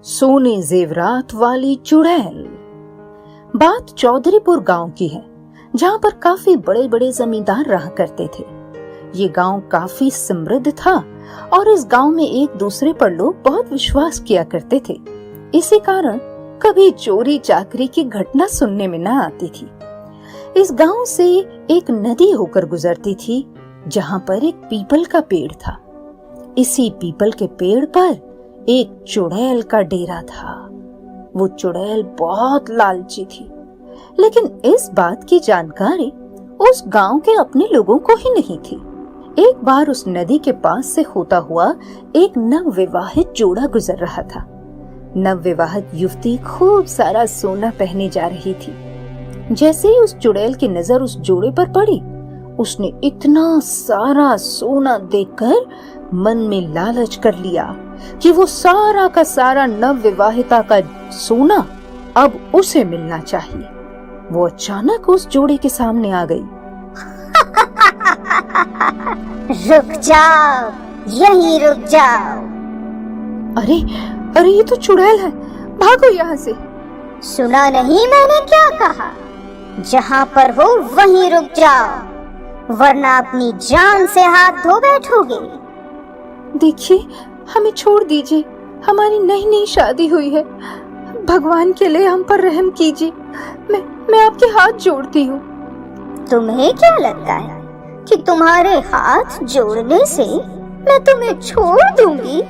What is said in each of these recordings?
सोने जेवरात वाली चुड़ैल। बात चौधरीपुर गांव की है, जहां पर काफी बड़े बड़े जमींदार रहा करते थे। ये गांव काफी समृद्ध था और इस गांव में एक दूसरे पर लोग बहुत विश्वास किया करते थे। इसी कारण कभी चोरी चाकरी की घटना सुनने में न आती थी। इस गांव से एक नदी होकर गुजरती थी, जहां पर एक पीपल का पेड़ था। इसी पीपल के पेड़ पर एक चुड़ैल का डेरा था। वो चुड़ैल बहुत लालची थी, लेकिन इस बात की जानकारी उस गांव के अपने लोगों को ही नहीं थी। एक बार उस नदी के पास से होता हुआ एक नवविवाहित जोड़ा गुजर रहा था। नवविवाहित युवती खूब सारा सोना पहने जा रही थी। जैसे ही उस चुड़ैल की नजर उस जोड़े पर पड़ी, उसने इतना सारा सोना देखकर मन में लालच कर लिया कि वो सारा का सारा नवविवाहिता का सोना अब उसे मिलना चाहिए। वो अचानक उस जोड़े के सामने आ गई। रुक जाओ, यहीं रुक जाओ। अरे अरे, ये तो चुड़ैल है, भागो यहाँ से। सुना नहीं मैंने क्या कहा? जहाँ पर हो वहीं रुक जाओ, वरना अपनी जान से हाथ धो बैठोगे। देखिए, हमें छोड़ दीजिए, हमारी नई नई शादी हुई है। भगवान के लिए हम पर रहम कीजिए। मैं आपके हाथ जोड़ती हूँ। तुम्हें क्या लगता है कि तुम्हारे हाथ जोड़ने से मैं तुम्हें छोड़ दूंगी?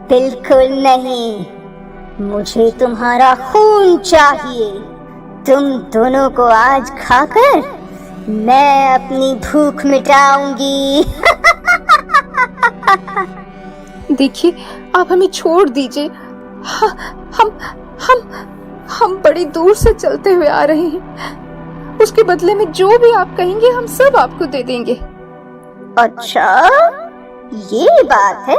बिल्कुल नहीं, मुझे तुम्हारा खून चाहिए। तुम दोनों को आज खाकर मैं अपनी भूख मिटाऊंगी। देखिए, आप हमें छोड़ दीजिए। हम बड़ी दूर से चलते हुए आ रहे हैं। उसके बदले में जो भी आप कहेंगे हम सब आपको दे देंगे। अच्छा, ये बात है?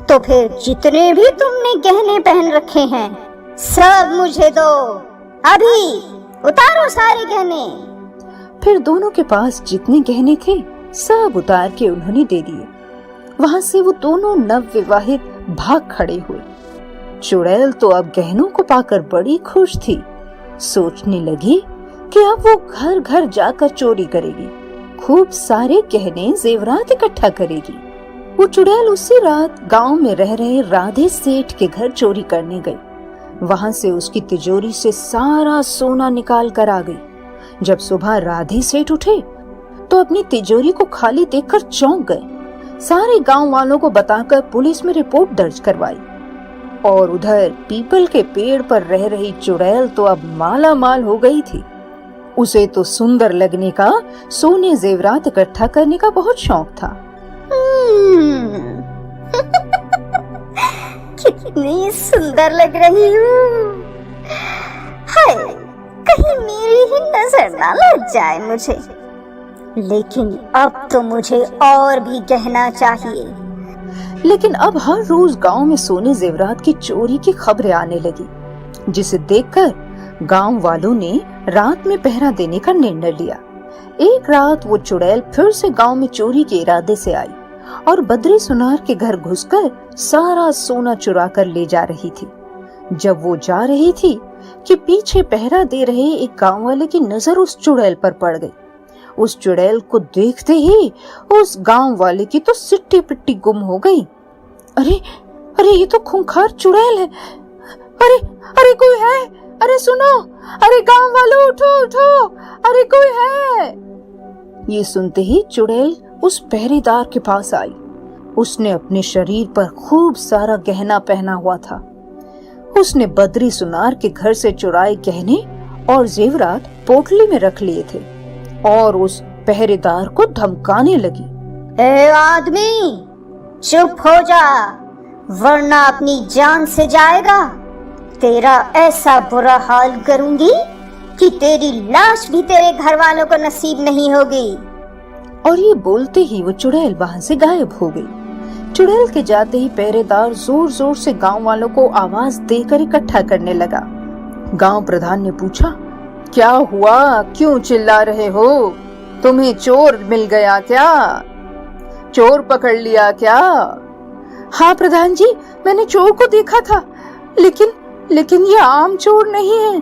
तो फिर जितने भी तुमने गहने पहन रखे हैं सब मुझे दो। अभी उतारो सारे गहने। फिर दोनों के पास जितने गहने थे सब उतार के उन्होंने दे दिए। वहां से वो दोनों नवविवाहित भाग खड़े हुए। चुड़ैल तो अब गहनों को पाकर बड़ी खुश थी। सोचने लगी कि अब वो घर घर जाकर चोरी करेगी, खूब सारे गहने जेवरात इकट्ठा करेगी। वो चुड़ैल उसी रात गांव में रह रहे राधे सेठ के घर चोरी करने गई। वहां से उसकी तिजोरी से सारा सोना निकाल कर आ गई। जब सुबह राधे सेठ उठे तो अपनी तिजोरी को खाली देखकर चौंक गए। सारे गांव वालों को बताकर पुलिस में रिपोर्ट दर्ज करवाई। और उधर पीपल के पेड़ पर रह रही चुड़ैल तो अब माला माल हो गई थी। उसे तो सुंदर लगने का, सोने जेवरात इकट्ठा करने का बहुत शौक था। कितनी सुंदर लग रही हूँ। हाय, कहीं मेरी ही नजर ना लग जाए मुझे। लेकिन अब तो मुझे और भी गहना चाहिए। लेकिन अब हर रोज गांव में सोने जेवरात की चोरी की खबरें आने लगी, जिसे देखकर गांव वालों ने रात में पहरा देने का निर्णय लिया। एक रात वो चुड़ैल फिर से गांव में चोरी के इरादे से आई और बद्री सुनार के घर घुसकर सारा सोना चुरा कर ले जा रही थी। जब वो जा रही थी कि पीछे पहरा दे रहे एक गांव वाले की नजर उस चुड़ैल पर पड़ गई। उस चुड़ैल को देखते ही उस गांव वाले की तो सिट्टी पिट्टी गुम हो गई। अरे अरे, ये तो खूंखार चुड़ैल है। अरे अरे, कोई है? अरे सुनो, अरे गांव वालों, उठो उठो, अरे कोई है। ये सुनते ही चुड़ैल उस पहरेदार के पास आई। उसने अपने शरीर पर खूब सारा गहना पहना हुआ था। उसने बद्री सुनार के घर से चुराए गहने और जेवरात पोटली में रख लिए थे और उस पहरेदार को धमकाने लगी। ए आदमी, चुप हो जा, वरना अपनी जान से जाएगा। तेरा ऐसा बुरा हाल करूंगी कि तेरी लाश भी तेरे घर वालों को नसीब नहीं होगी। और ये बोलते ही वो चुड़ैल वहां से गायब हो गई। चुड़ैल के जाते ही पहरेदार जोर जोर से गांव वालों को आवाज देकर इकट्ठा करने लगा। गांव प्रधान ने पूछा, क्या हुआ, क्यों चिल्ला रहे हो? तुम्हें चोर मिल गया क्या? चोर पकड़ लिया क्या? हाँ प्रधान जी, मैंने चोर को देखा था, लेकिन ये आम चोर नहीं है।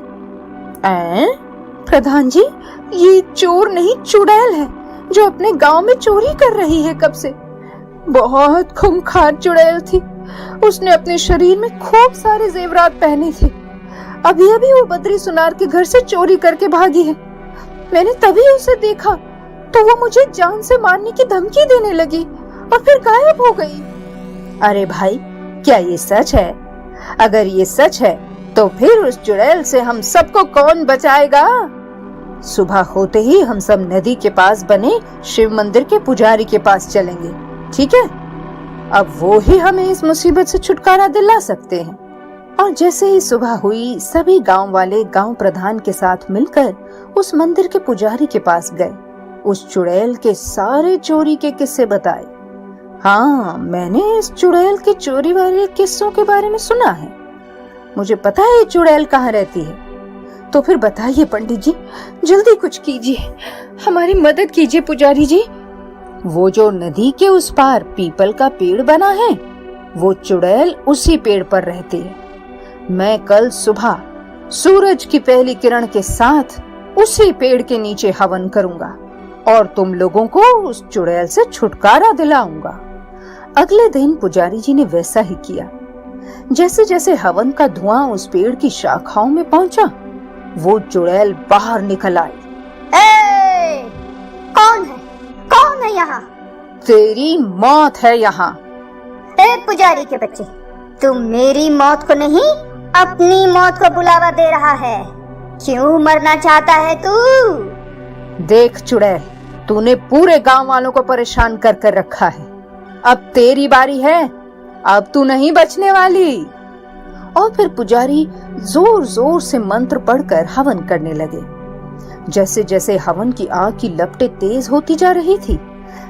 प्रधान जी, ये चोर नहीं, चुड़ैल है जो अपने गांव में चोरी कर रही है कब से। बहुत खूंखार चुड़ैल थी। उसने अपने शरीर में खूब सारे जेवरात पहने थे। अभी अभी वो बद्री सुनार के घर से चोरी करके भागी है। मैंने तभी उसे देखा तो वो मुझे जान से मारने की धमकी देने लगी और फिर गायब हो गई। अरे भाई, क्या ये सच है? अगर ये सच है तो फिर उस चुड़ैल से हम सबको कौन बचाएगा? सुबह होते ही हम सब नदी के पास बने शिव मंदिर के पुजारी के पास चलेंगे, ठीक है? अब वो ही हमें इस मुसीबत से छुटकारा दिला सकते हैं। और जैसे ही सुबह हुई, सभी गांव वाले गांव प्रधान के साथ मिलकर उस मंदिर के पुजारी के पास गए। उस चुड़ैल के सारे चोरी के किस्से बताए। हाँ, मैंने इस चुड़ैल के चोरी वाले किस्सों के बारे में सुना है। मुझे पता है ये चुड़ैल कहाँ रहती है। तो फिर बताइए पंडित जी, जल्दी कुछ कीजिए, हमारी मदद कीजिए पुजारी जी। वो जो नदी के उस पार पीपल का पेड़ बना है, वो चुड़ैल उसी पेड़ पर रहती है। मैं कल सुबह सूरज की पहली किरण के साथ उसी पेड़ के नीचे हवन करूंगा और तुम लोगों को उस चुड़ैल से छुटकारा दिलाऊंगा। अगले दिन पुजारी जी ने वैसा ही किया। जैसे जैसे हवन का धुआं उस पेड़ की शाखाओं में पहुंचा, वो चुड़ैल बाहर निकल आई। कौन है यहाँ? तेरी मौत है यहाँ। पुजारी के बच्चे, तू मेरी मौत को नहीं, अपनी मौत को बुलावा दे रहा है। क्यों मरना चाहता है तू? देख चुड़ैल, तूने पूरे गांव वालों को परेशान कर कर रखा है। अब तेरी बारी है, अब तू नहीं बचने वाली। और फिर पुजारी जोर जोर से मंत्र पढ़कर हवन करने लगे। जैसे जैसे हवन की आग की लपटें तेज होती जा रही थी,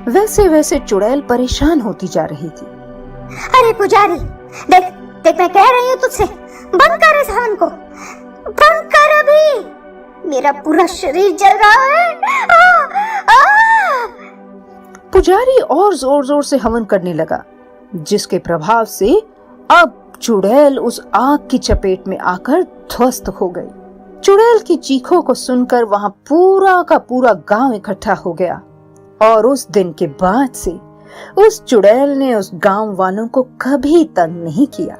वैसे वैसे चुड़ैल परेशान होती जा रही थी। अरे पुजारी, देख मैं कह रही हूँ तुझसे, बंद कर इस हवन को, बंद कर अभी। मेरा पूरा शरीर जल रहा है। पुजारी और जोर जोर से हवन करने लगा, जिसके प्रभाव से अब चुड़ैल उस आग की चपेट में आकर ध्वस्त हो गई। चुड़ैल की चीखों को सुनकर वहां पूरा का पूरा गांव इकट्ठा हो गया और उस दिन के बाद से उस चुड़ैल ने उस गांव वालों को कभी तंग नहीं किया।